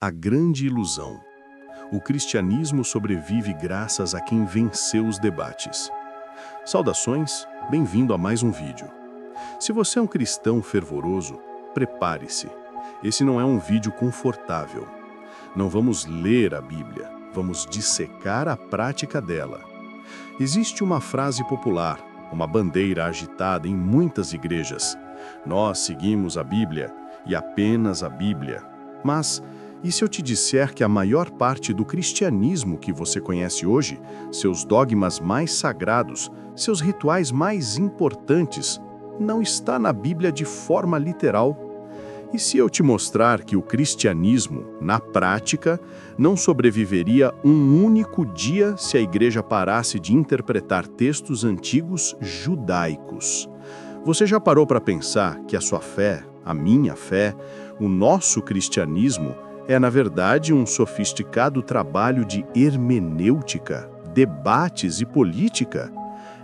A grande ilusão. O cristianismo sobrevive graças a quem venceu os debates. Saudações, bem-vindo a mais um vídeo. Se você é um cristão fervoroso, prepare-se. Esse não é um vídeo confortável. Não vamos ler a Bíblia, vamos dissecar a prática dela. Existe uma frase popular, uma bandeira agitada em muitas igrejas. Nós seguimos a Bíblia e apenas a Bíblia. Mas e se eu te disser que a maior parte do cristianismo que você conhece hoje, seus dogmas mais sagrados, seus rituais mais importantes, não está na Bíblia de forma literal? E se eu te mostrar que o cristianismo, na prática, não sobreviveria um único dia se a igreja parasse de interpretar textos antigos judaicos? Você já parou para pensar que a sua fé, a minha fé, o nosso cristianismo é, na verdade, um sofisticado trabalho de hermenêutica, debates e política?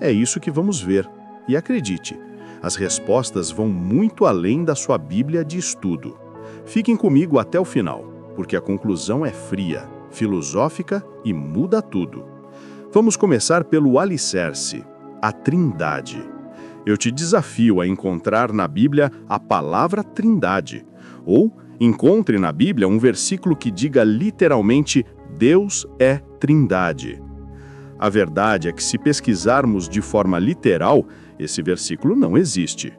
É isso que vamos ver. E acredite, as respostas vão muito além da sua Bíblia de estudo. Fiquem comigo até o final, porque a conclusão é fria, filosófica e muda tudo. Vamos começar pelo alicerce, a Trindade. Eu te desafio a encontrar na Bíblia a palavra Trindade, ou encontre na Bíblia um versículo que diga literalmente Deus é Trindade. A verdade é que se pesquisarmos de forma literal, esse versículo não existe.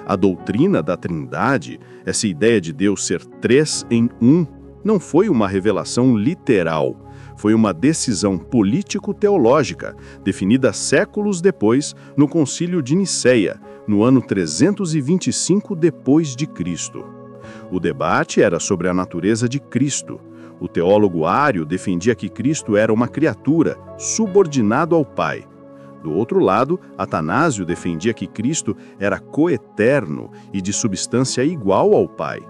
A doutrina da Trindade, essa ideia de Deus ser três em um, não foi uma revelação literal. Foi uma decisão político-teológica, definida séculos depois no Concílio de Nicéia, no ano 325 depois de Cristo. O debate era sobre a natureza de Cristo. O teólogo Ário defendia que Cristo era uma criatura, subordinado ao Pai. Do outro lado, Atanásio defendia que Cristo era coeterno e de substância igual ao Pai.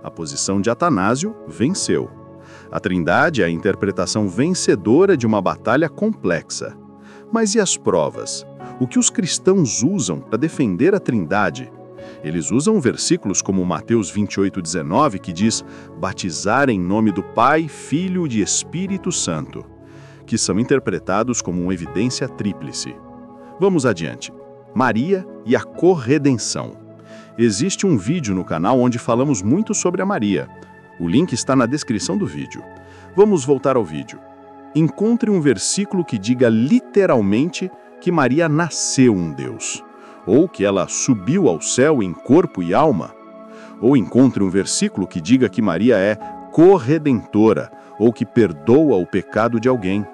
A posição de Atanásio venceu. A Trindade é a interpretação vencedora de uma batalha complexa. Mas e as provas? O que os cristãos usam para defender a Trindade? Eles usam versículos como Mateus 28:19, que diz batizar em nome do Pai, Filho e Espírito Santo, que são interpretados como uma evidência tríplice. Vamos adiante. Maria e a corredenção. Existe um vídeo no canal onde falamos muito sobre a Maria. O link está na descrição do vídeo. Vamos voltar ao vídeo. Encontre um versículo que diga literalmente que Maria nasceu um Deus, ou que ela subiu ao céu em corpo e alma. Ou encontre um versículo que diga que Maria é corredentora, ou que perdoa o pecado de alguém.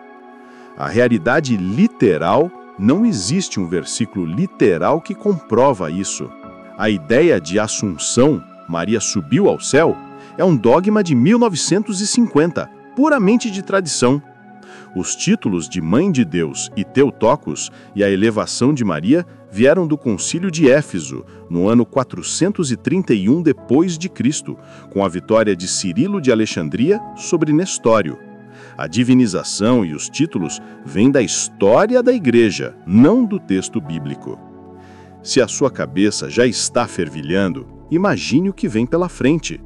A realidade literal, não existe um versículo literal que comprova isso. A ideia de assunção, Maria subiu ao céu, é um dogma de 1950, puramente de tradição. Os títulos de Mãe de Deus e Theotokos e a elevação de Maria vieram do Concílio de Éfeso, no ano 431 depois de Cristo, com a vitória de Cirilo de Alexandria sobre Nestório. A divinização e os títulos vêm da história da Igreja, não do texto bíblico. Se a sua cabeça já está fervilhando, imagine o que vem pela frente.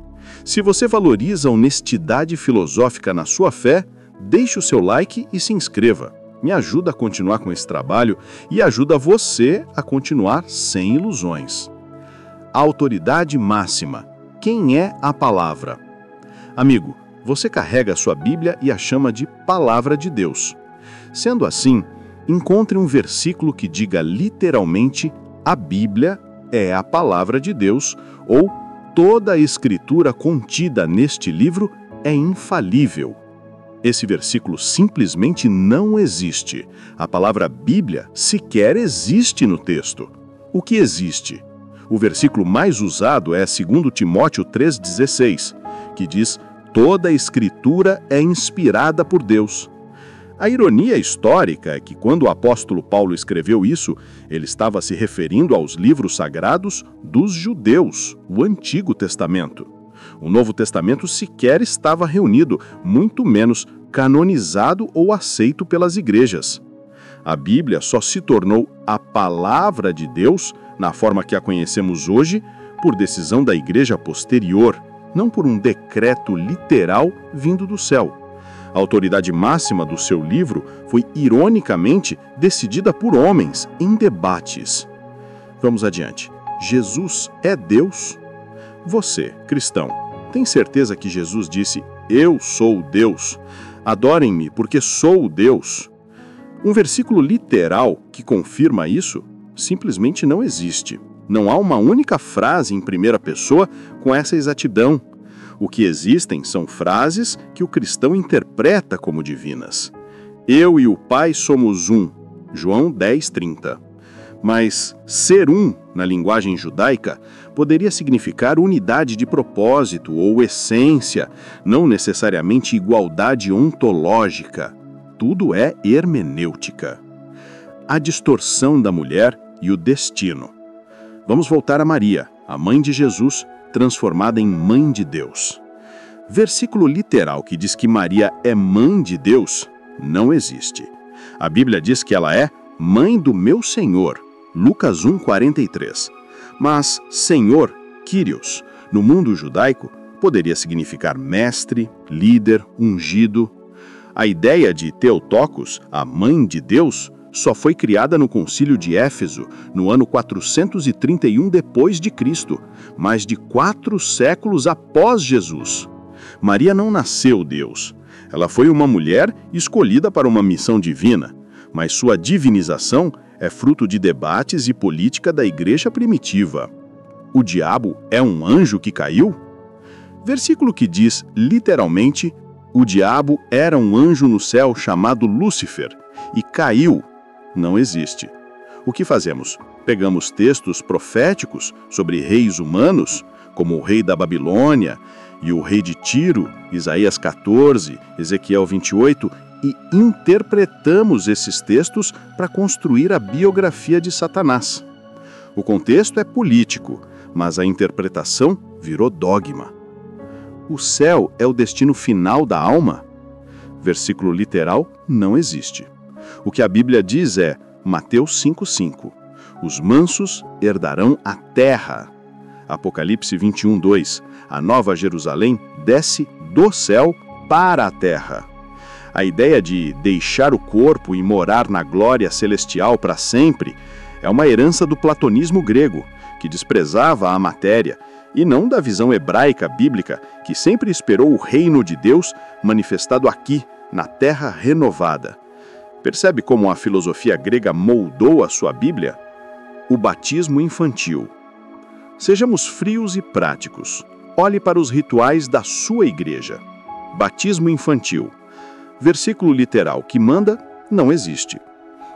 Se você valoriza a honestidade filosófica na sua fé, deixe o seu like e se inscreva. Me ajuda a continuar com esse trabalho e ajuda você a continuar sem ilusões. A autoridade máxima. Quem é a palavra? Amigo, você carrega a sua Bíblia e a chama de Palavra de Deus. Sendo assim, encontre um versículo que diga literalmente a Bíblia é a Palavra de Deus, ou toda a escritura contida neste livro é infalível. Esse versículo simplesmente não existe. A palavra Bíblia sequer existe no texto. O que existe? O versículo mais usado é 2 Timóteo 3,16, que diz: toda a escritura é inspirada por Deus. A ironia histórica é que quando o apóstolo Paulo escreveu isso, ele estava se referindo aos livros sagrados dos judeus, o Antigo Testamento. O Novo Testamento sequer estava reunido, muito menos canonizado ou aceito pelas igrejas. A Bíblia só se tornou a Palavra de Deus, na forma que a conhecemos hoje, por decisão da igreja posterior, não por um decreto literal vindo do céu. A autoridade máxima do seu livro foi, ironicamente, decidida por homens em debates. Vamos adiante. Jesus é Deus? Você, cristão, tem certeza que Jesus disse: "Eu sou Deus. Adorem-me, porque sou Deus"? Um versículo literal que confirma isso simplesmente não existe. Não há uma única frase em primeira pessoa com essa exatidão. O que existem são frases que o cristão interpreta como divinas. Eu e o Pai somos um, João 10:30. Mas ser um, na linguagem judaica, poderia significar unidade de propósito ou essência, não necessariamente igualdade ontológica. Tudo é hermenêutica. A distorção da mulher e o destino. Vamos voltar a Maria, a mãe de Jesus, transformada em mãe de Deus. Versículo literal que diz que Maria é mãe de Deus não existe. A Bíblia diz que ela é mãe do meu Senhor, Lucas 1:43. Mas Senhor, Kyrios, no mundo judaico, poderia significar mestre, líder, ungido. A ideia de Theotokos, a mãe de Deus, só foi criada no Concílio de Éfeso, no ano 431 d.C., mais de 4 séculos após Jesus. Maria não nasceu Deus. Ela foi uma mulher escolhida para uma missão divina, mas sua divinização é fruto de debates e política da igreja primitiva. O diabo é um anjo que caiu? Versículo que diz, literalmente, o diabo era um anjo no céu chamado Lúcifer e caiu. Não existe. O que fazemos? Pegamos textos proféticos sobre reis humanos, como o rei da Babilônia e o rei de Tiro, Isaías 14, Ezequiel 28, e interpretamos esses textos para construir a biografia de Satanás. O contexto é político, mas a interpretação virou dogma. O céu é o destino final da alma? Versículo literal não existe. O que a Bíblia diz é, Mateus 5:5, os mansos herdarão a terra. Apocalipse 21:2, a Nova Jerusalém desce do céu para a terra. A ideia de deixar o corpo e morar na glória celestial para sempre é uma herança do platonismo grego, que desprezava a matéria, e não da visão hebraica bíblica, que sempre esperou o reino de Deus manifestado aqui, na terra renovada. Percebe como a filosofia grega moldou a sua Bíblia? O batismo infantil. Sejamos frios e práticos. Olhe para os rituais da sua igreja. Batismo infantil. Versículo literal que manda não existe.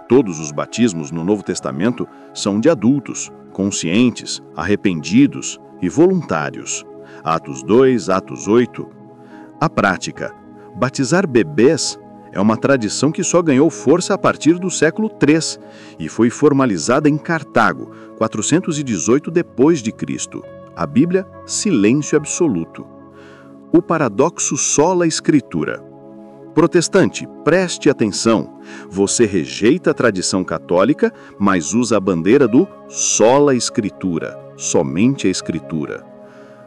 Todos os batismos no Novo Testamento são de adultos, conscientes, arrependidos e voluntários. Atos 2, Atos 8. A prática. Batizar bebês é uma tradição que só ganhou força a partir do século III e foi formalizada em Cartago, 418 d.C. A Bíblia, silêncio absoluto. O paradoxo sola escritura. Protestante, preste atenção. Você rejeita a tradição católica, mas usa a bandeira do sola escritura, somente a escritura.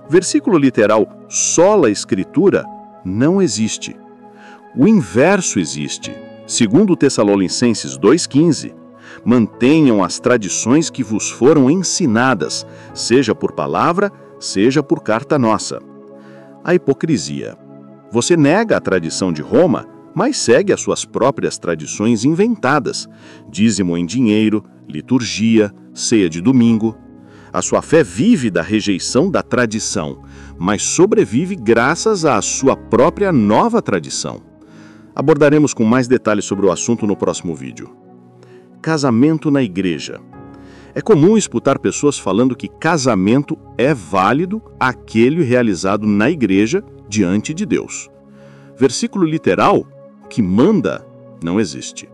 Versículo literal sola escritura não existe. O inverso existe. Segundo Tessalonicenses 2,15, mantenham as tradições que vos foram ensinadas, seja por palavra, seja por carta nossa. A hipocrisia. Você nega a tradição de Roma, mas segue as suas próprias tradições inventadas. Dízimo em dinheiro, liturgia, ceia de domingo. A sua fé vive da rejeição da tradição, mas sobrevive graças à sua própria nova tradição. Abordaremos com mais detalhes sobre o assunto no próximo vídeo. Casamento na igreja. É comum escutar pessoas falando que casamento é válido aquele realizado na igreja diante de Deus. Versículo literal que manda não existe.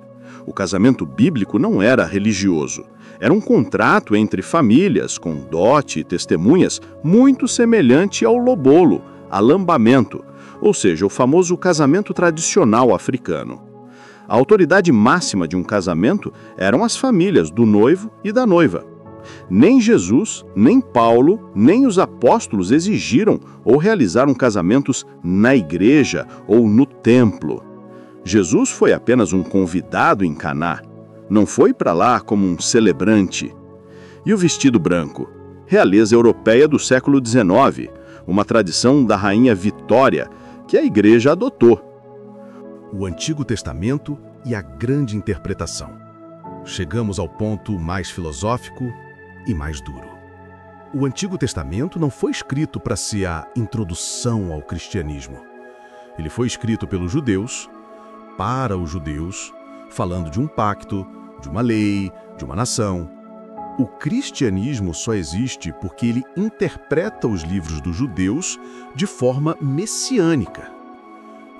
O casamento bíblico não era religioso. Era um contrato entre famílias, com dote e testemunhas, muito semelhante ao lobolo, alambamento, ou seja, o famoso casamento tradicional africano. A autoridade máxima de um casamento eram as famílias do noivo e da noiva. Nem Jesus, nem Paulo, nem os apóstolos exigiram ou realizaram casamentos na igreja ou no templo. Jesus foi apenas um convidado em Caná. Não foi para lá como um celebrante. E o vestido branco? Realeza europeia do século XIX, uma tradição da rainha Vitória, que a igreja adotou. O Antigo Testamento e a grande interpretação. Chegamos ao ponto mais filosófico e mais duro. O Antigo Testamento não foi escrito para ser a introdução ao cristianismo. Ele foi escrito pelos judeus, para os judeus, falando de um pacto, de uma lei, de uma nação. O cristianismo só existe porque ele interpreta os livros dos judeus de forma messiânica.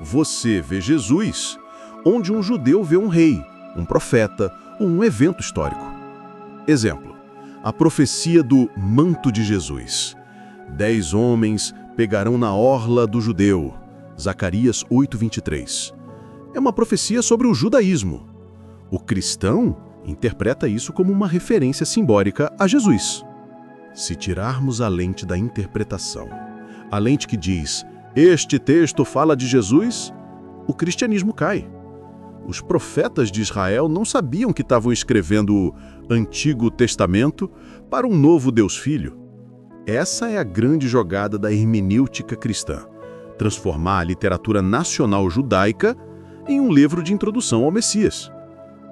Você vê Jesus onde um judeu vê um rei, um profeta ou um evento histórico. Exemplo, a profecia do manto de Jesus. 10 homens pegarão na orla do judeu. Zacarias 8:23. É uma profecia sobre o judaísmo. O cristão interpreta isso como uma referência simbólica a Jesus. Se tirarmos a lente da interpretação, a lente que diz, este texto fala de Jesus, o cristianismo cai. Os profetas de Israel não sabiam que estavam escrevendo o Antigo Testamento para um novo Deus Filho. Essa é a grande jogada da hermenêutica cristã, transformar a literatura nacional judaica em um livro de introdução ao Messias.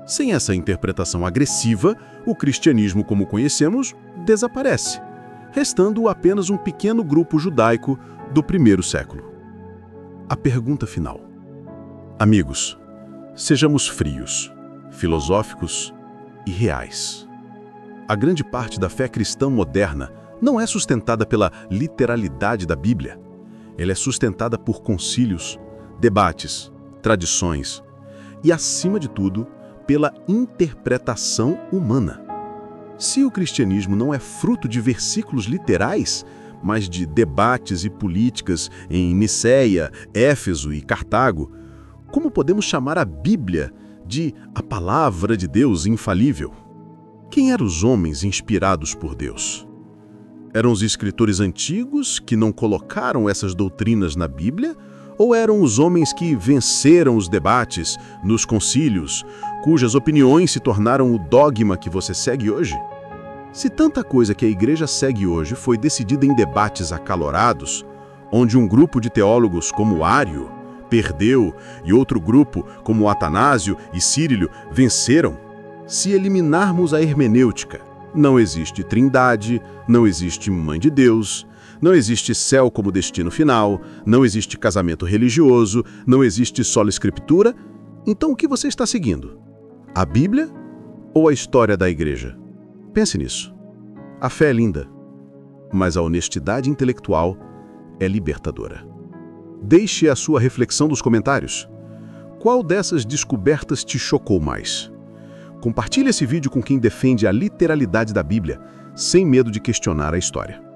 Sem essa interpretação agressiva, o cristianismo como conhecemos desaparece, restando apenas um pequeno grupo judaico do primeiro século. A pergunta final. Amigos, sejamos frios, filosóficos e reais. A grande parte da fé cristã moderna não é sustentada pela literalidade da Bíblia. Ela é sustentada por concílios, debates, tradições e, acima de tudo, pela interpretação humana. Se o cristianismo não é fruto de versículos literais, mas de debates e políticas em Niceia, Éfeso e Cartago, como podemos chamar a Bíblia de a palavra de Deus infalível? Quem eram os homens inspirados por Deus? Eram os escritores antigos que não colocaram essas doutrinas na Bíblia? Ou eram os homens que venceram os debates nos concílios, cujas opiniões se tornaram o dogma que você segue hoje? Se tanta coisa que a igreja segue hoje foi decidida em debates acalorados, onde um grupo de teólogos como Ário perdeu e outro grupo como Atanásio e Círilio venceram, se eliminarmos a hermenêutica, não existe trindade, não existe mãe de Deus, não existe céu como destino final, não existe casamento religioso, não existe sola escritura. Então o que você está seguindo? A Bíblia ou a história da igreja? Pense nisso. A fé é linda, mas a honestidade intelectual é libertadora. Deixe a sua reflexão nos comentários. Qual dessas descobertas te chocou mais? Compartilhe esse vídeo com quem defende a literalidade da Bíblia, sem medo de questionar a história.